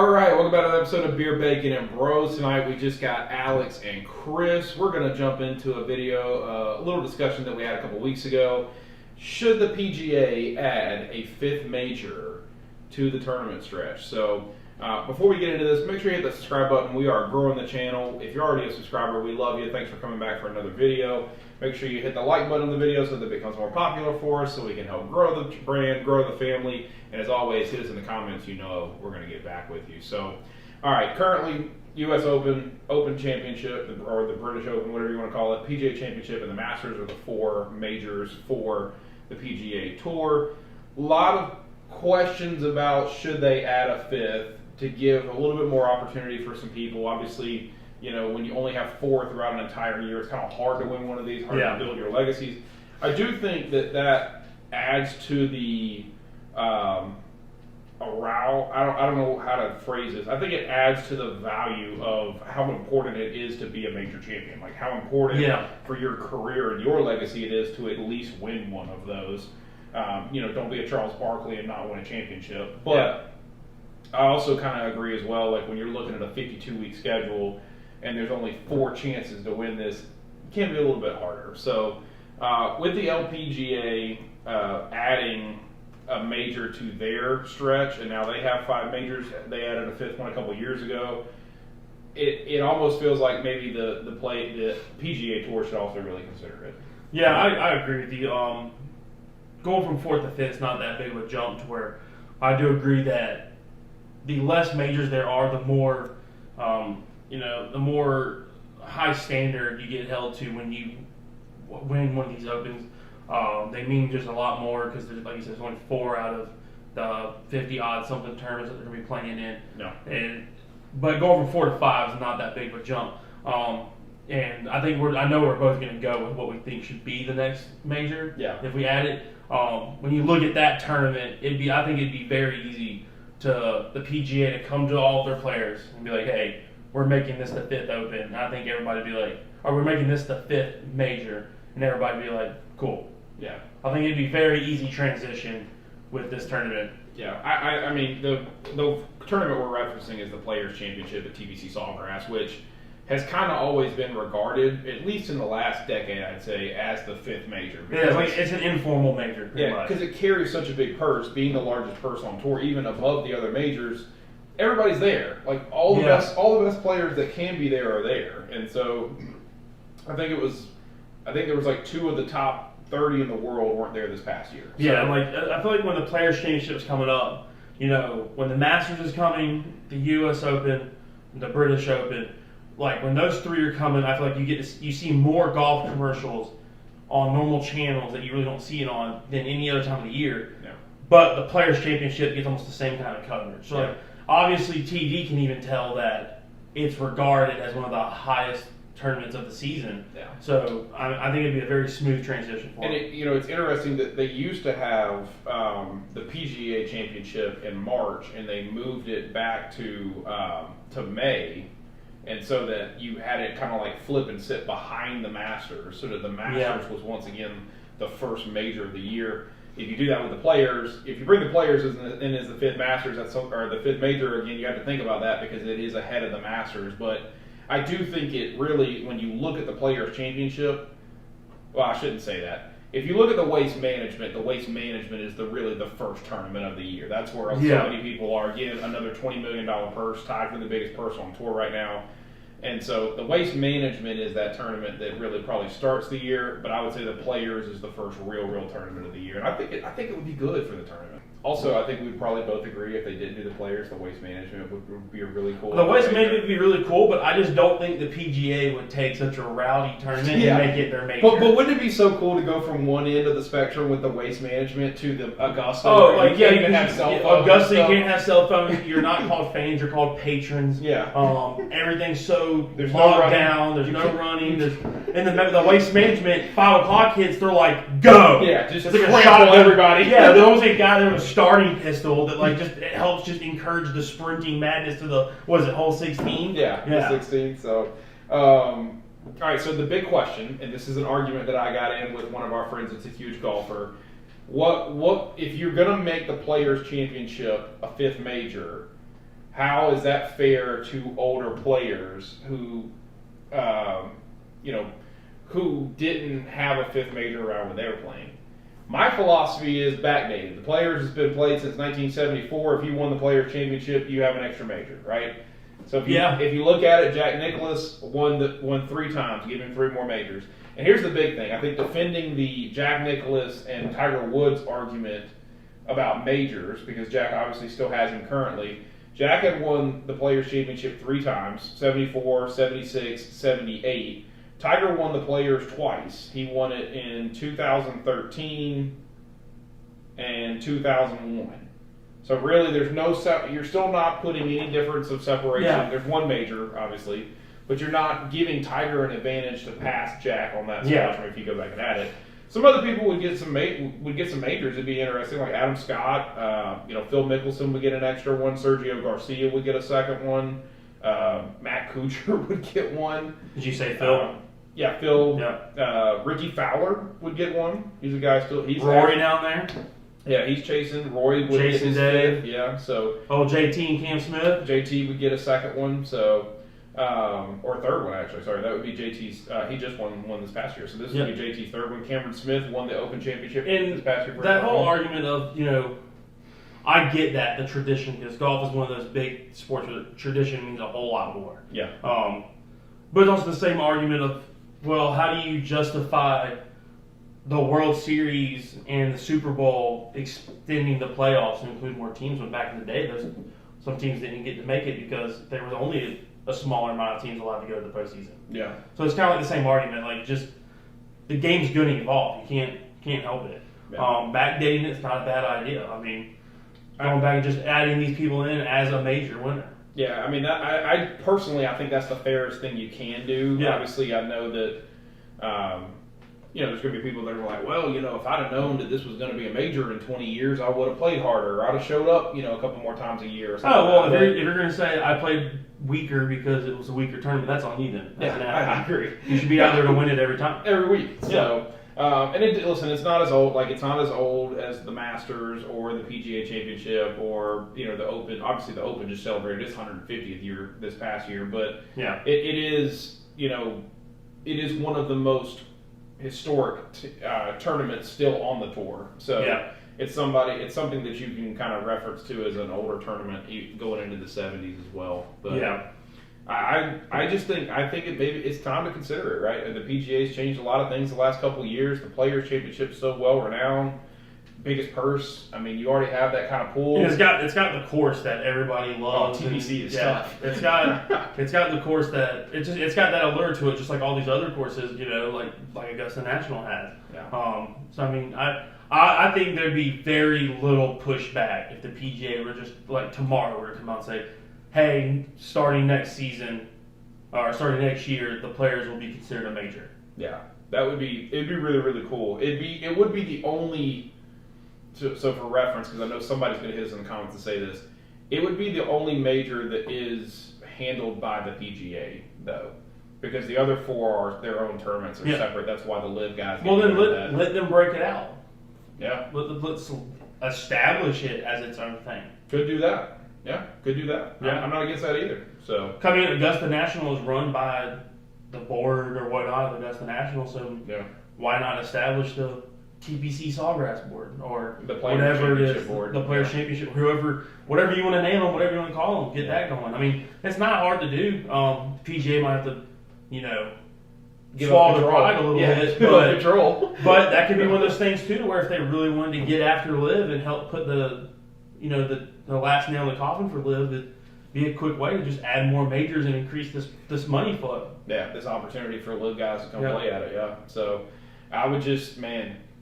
All right, welcome back to another episode of Beer, Bacon, and Bros. Tonight we just got Alex and Chris. We're going to jump into a video, a little discussion that we had a couple weeks ago. Should the PGA add a fifth major to the tournament stretch? So before we get into this, make sure you hit the subscribe button. We are growing the channel. If you're already a subscriber, we love you. Thanks for coming back for another video. Make sure you hit the like button on the video so that it becomes more popular for us, so we can help grow the brand, grow the family. And as always, hit us in the comments. You know we're going to get back with you. So, all right, currently U.S. Open Championship, or the British Open, whatever you want to call it, PGA Championship, and the Masters are the four majors for the PGA Tour. A lot of questions about should they add a fifth to give a little bit more opportunity for some people. Obviously, you know, when you only have four throughout an entire year, it's kind of hard to win one of these, hard to build your legacies. I do think that adds to the arousal. I don't know how to phrase this. I think it adds to the value of how important it is to be a major champion. Like how important for your career and your legacy it is to at least win one of those. You know, don't be a Charles Barkley and not win a championship. But I also kind of agree as well. Like when you're looking at a 52-week schedule and there's only 4 chances to win this, it can be a little bit harder. So with the LPGA adding a major to their stretch, and now they have 5 majors. They added a 5th one a couple years ago. It almost feels like maybe the PGA Tour should also really consider it. Yeah, I agree with you. Going from 4th to 5th is not that big of a jump to where I do agree that the less majors there are, the more the more high standard you get held to when you win one of these opens. They mean just a lot more because, like you said, there's only 4 out of the 50-odd something tournaments that they're going to be playing in. No. But going from 4 to 5 is not that big of a jump. And I think I know we're both going to go with what we think should be the next major. Yeah. If we add it, when you look at that tournament, I think it'd be very easy to the PGA to come to all of their players and be like, hey, we're making this the 5th open. And I think everybody would be like, or we're making this the 5th major, and everybody would be like, cool. Yeah, I think it'd be very easy transition with this tournament. Yeah, I mean the tournament we're referencing is the Players Championship at TPC Sawgrass, which has kind of always been regarded, at least in the last decade, I'd say, as the 5th major. Yeah, it's an informal major. Yeah, because it carries such a big purse, being the largest purse on tour, even above the other majors. Everybody's there. Like all the best players that can be there are there, and so I think there was like 2 of the top 30 in the world weren't there this past year. So, yeah, like I feel like when the Players Championship is coming up, you know, when the Masters is coming, the U.S. Open, the British Open, like when those 3 are coming, I feel like you see more golf commercials on normal channels that you really don't see it on than any other time of the year. Yeah. But the Players Championship gets almost the same kind of coverage. So like, obviously TV can even tell that it's regarded as one of the highest tournaments of the season. Yeah. So I think it'd be a very smooth transition for them. And it's interesting that they used to have the PGA Championship in March, and they moved it back to May, and so that you had it kind of like flip and sit behind the Masters, so that the Masters was once again the first major of the year. If you do that with the Players, if you bring the Players in as the 5th Masters, or the 5th major again, you have to think about that because it is ahead of the Masters, but I do think it really, when you look at the Players' Championship, well, I shouldn't say that. If you look at the Waste Management is really the first tournament of the year. That's where so many people are. Again, another $20 million purse, tied for the biggest purse on tour right now. And so the Waste Management is that tournament that really probably starts the year, but I would say the Players is the first real tournament of the year. And I think it would be good for the tournament. Also, I think we'd probably both agree if they didn't do the Players, the Waste Management would be a really cool. The Waste Management would be really cool, but I just don't think the PGA would take such a rowdy tournament and make it their major. But wouldn't it be so cool to go from one end of the spectrum with the Waste Management to the Augusta? Oh, like you can't even have cell phones. Augusta, you can't have cell phones. You're not called fans. You're called patrons. Yeah. Everything's so there's locked down. There's no running. And the Waste Management, 5 o'clock hits, they're like, go. Yeah, just it's like a shot at everybody. Yeah, there's almost a guy there with a starting pistol that like it helps encourage the sprinting madness to the hole 16? Yeah, the 16. So, all right. So the big question, and this is an argument that I got in with one of our friends that's a huge golfer. What if you're gonna make the Players Championship a 5th major? how is that fair to older players who, you know, who didn't have a fifth major around when they were playing? My philosophy is backdated. The Players has been played since 1974. If you won the Players Championship, you have an extra major, right? So if you look at it, Jack Nicklaus won 3 times, give him 3 more majors. And here's the big thing. I think defending the Jack Nicklaus and Tiger Woods argument about majors, because Jack obviously still has him currently, Jack had won the Players Championship 3 times, 74, 76, 78. Tiger won the Players twice. He won it in 2013 and 2001. So really, there's no you're still not putting any difference of separation. Yeah. There's one major, obviously, but you're not giving Tiger an advantage to pass Jack on that spectrum if you go back and add it. Some other people would get some majors. It'd be interesting, like Adam Scott. Phil Mickelson would get an extra one. Sergio Garcia would get a second one. Matt Kuchar would get one. Did you say Phil? Yeah, Phil. Yeah. Ricky Fowler would get one. He's a guy still. He's Rory down there. Yeah, he's chasing. Rory would get his fifth. Yeah, so. Oh, JT and Cam Smith. JT would get a second one. So. Or third one, actually. Sorry, that would be JT's. He just won this past year, so this would be JT's third one. Cameron Smith won the Open Championship this past year. That whole argument of, I get that, the tradition, because golf is one of those big sports where tradition means a whole lot more. Yeah. But it's also the same argument of, well, how do you justify the World Series and the Super Bowl extending the playoffs to include more teams when back in the day, some teams didn't get to make it because there was only a smaller amount of teams allowed to go to the postseason. Yeah. So it's kind of like the same argument. Like, just the game's going to evolve. You can't help it. Yeah. Backdating it's not a bad idea. I mean, going back and just adding these people in as a major winner. Yeah, I mean, I personally I think that's the fairest thing you can do. Yeah. Obviously, I know that there's going to be people that are like, well, if I'd have known that this was going to be a major in 20 years, I would have played harder. I'd have showed up, a couple more times a year. Or something. Oh, well, if you're going to say I played weaker because it was a weaker tournament, that's on you then. I agree. You should be out there to win it every time. Every week. So, it's not as old. Like, it's not as old as the Masters or the PGA Championship or the Open. Obviously, the Open just celebrated its 150th year this past year, but yeah, it is it is one of the most historic tournaments still on the tour. So yeah. It's something that you can kind of reference to as an older tournament going into the 70s as well. But yeah. I think it's time to consider it, right? And the PGA's changed a lot of things the last couple of years. The Players Championship is so well renowned, biggest purse. I mean, you already have that kind of pool. And it's got the course that everybody loves. TPC is tough. It's got the course that it's got that allure to it, just like all these other courses, like Augusta National has. Yeah. So I mean, I think there'd be very little pushback if the PGA were just like tomorrow were to come out and say, hey, starting next season or starting next year, the Players will be considered a major. Yeah, it'd be really, really cool. It would be the only. So for reference, because I know somebody's going to hit us in the comments to say this, it would be the only major that is handled by the PGA, though, because the other 4 are their own tournaments, are separate. That's why the LIV guys. Well, then let them break it out. Yeah, let's establish it as its own thing. Could do that. Yeah, could do that. Yeah, I'm not against that either. So coming in, Augusta National is run by the board or whatnot of Augusta National, so why not establish the TPC Sawgrass board or the whatever it is, board. The Players Championship, whatever you want to name them, whatever you want to call them, get that going. I mean, it's not hard to do. PGA might have to, swallow the pride a little bit, but that could be one of those things too, where if they really wanted to get after LIV and help put the last nail in the coffin for LIV, it'd be a quick way to just add more majors and increase this money flow. Yeah, this opportunity for LIV guys to come play at it. Yeah, so I would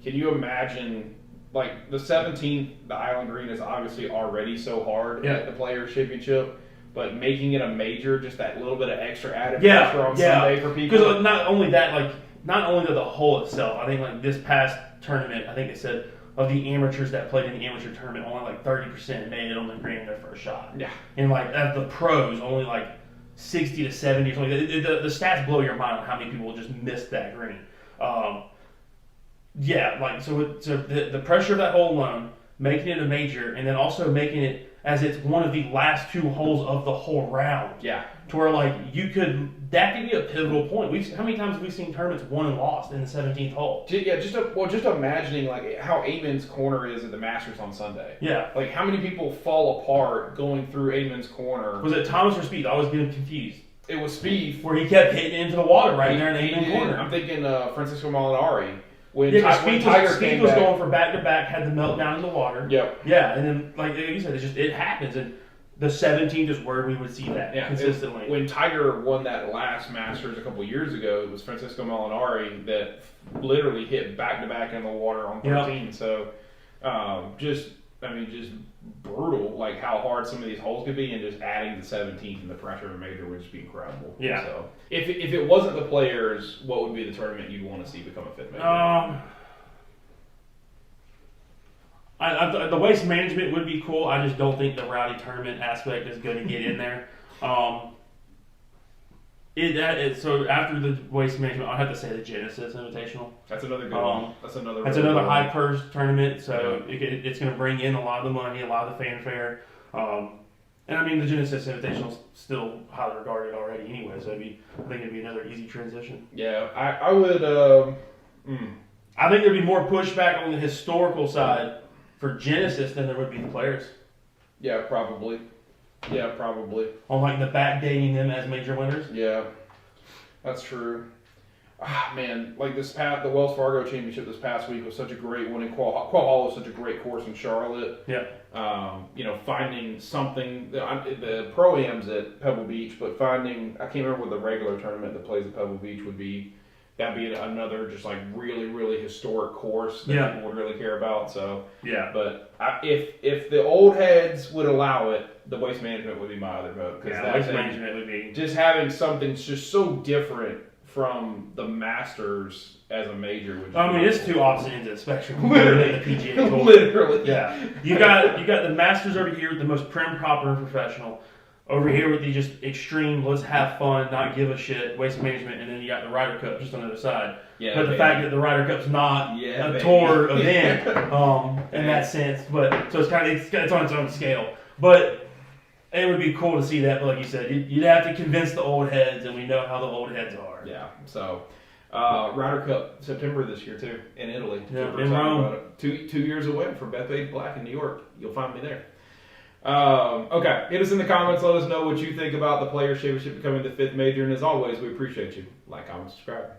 can you imagine, like, the 17th, the Island Green is obviously already so hard at the Players Championship, but making it a major, just that little bit of extra added pressure on Sunday for people. Because not only the hole itself, I think, like, this past tournament, I think it said, of the amateurs that played in the amateur tournament, only like 30% made it on the green their first shot. Yeah. And, like, at the pros, only like 60 to 70 or something. The stats blow your mind on how many people just missed that green. So the pressure of that hole alone, making it a major, and then also making it as it's one of the last 2 holes of the whole round. Yeah. To where that could be a pivotal point. How many times have we seen tournaments won and lost in the 17th hole? Yeah, just imagining like how Amon's Corner is at the Masters on Sunday. Yeah. Like how many people fall apart going through Amon's Corner? Was it Thomas or Speed? I always get him confused. It was Spieth. Where he kept hitting into the water right there in the Amon Corner. I'm thinking Francisco Molinari. When Speed Tiger was going for back-to-back, had the meltdown in the water. Yep. Yeah, and then, like you said, it happens. And the 17th is where we would see that consistently. When Tiger won that last Masters a couple years ago, it was Francisco Molinari that literally hit back-to-back in the water on 13. Yep. So, just brutal, like how hard some of these holes could be, and just adding the 17th and the pressure of a major would just be incredible. Yeah. So, if it wasn't the Players, what would be the tournament you'd want to see become a 5th major? The waste management would be cool. I just don't think the rowdy tournament aspect is going to get in there. So after the waste management, I'd have to say the Genesis Invitational. That's another good one. That's another high purse tournament. So it's going to bring in a lot of the money, a lot of the fanfare. And I mean, the Genesis Invitational is still highly regarded already anyway. So I think it'd be another easy transition. Yeah, I would. I think there'd be more pushback on the historical side for Genesis than there would be the Players. Yeah, probably. On like the backdating them as major winners. Yeah, that's true. Man, like the Wells Fargo Championship this past week was such a great one, and Quail Hollow was such a great course in Charlotte. Yeah. Finding something. The Pro-Am's at Pebble Beach, but I can't remember what the regular tournament that plays at Pebble Beach would be. That'd be another just like really, really historic course that people would really care about. So yeah. But if the old heads would allow it, the waste management would be my other vote. Waste management would be just having something just so different from the Masters as a major. It's 2 opposite ends of the spectrum. Literally, the PGA Tour. Literally, yeah. You got the Masters over here, the most prim, proper, and professional. Over here with the just extreme, let's have fun, not give a shit, waste management, and then you got the Ryder Cup just on the other side. Yeah, but the fact that the Ryder Cup's not a tour event in that sense, but so it's on its own scale. But it would be cool to see that. But like you said, you'd have to convince the old heads, and we know how the old heads are. Yeah. So Ryder Cup September this year too in Italy. Yeah, in Rome. 2 years away from Bethpage Black in New York. You'll find me there. Okay, hit us in the comments. Let us know what you think about the Players Championship becoming the 5th major. And as always, we appreciate you. Like, comment, subscribe.